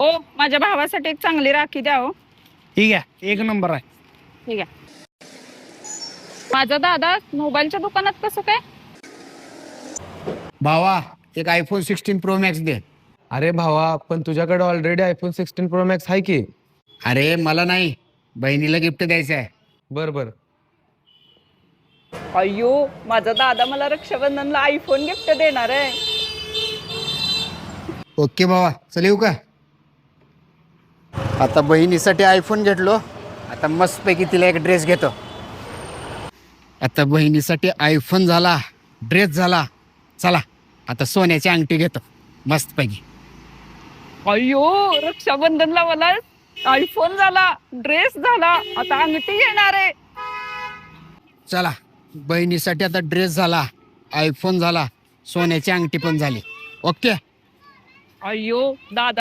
ओ माझ्या भावासाठी एक चांगली राखी द्या हो. ठीक आहे, एक नंबर आहे. ठीक आहे. माझा दादा मोबाईलच्या दुकानात कसं काय? भावा, एक आयफोन 16 प्रो मॅक्स दे. अरे भावा, पण तुझ्याकडे ऑलरेडी आयफोन 16 प्रो मॅक्स आहे की. अरे मला नाही, बहिणीला गिफ्ट द्यायचं आहे. बर बर. अय्यो, माझा दादा मला रक्षाबंधनला आयफोन गिफ्ट देणार आहे. ओके भावा, चल येऊ का? आता बहिणीसाठी आयफोन घेतलो, आता मस्तपैकी तिला एक ड्रेस घेतो. आता बहिणीसाठी आयफोन झाला, ड्रेस झाला. चला आता सोन्याची अंगठी घेतो मस्तपैकी. अय्यो, रक्षाबंधनला मला आयफोन झाला, ड्रेस झाला, आता अंगठी घेणार आहे. चला, बहिणीसाठी आता ड्रेस झाला, आयफोन झाला, सोन्याची अंगठी पण झाली. ओके. अय्यो दादा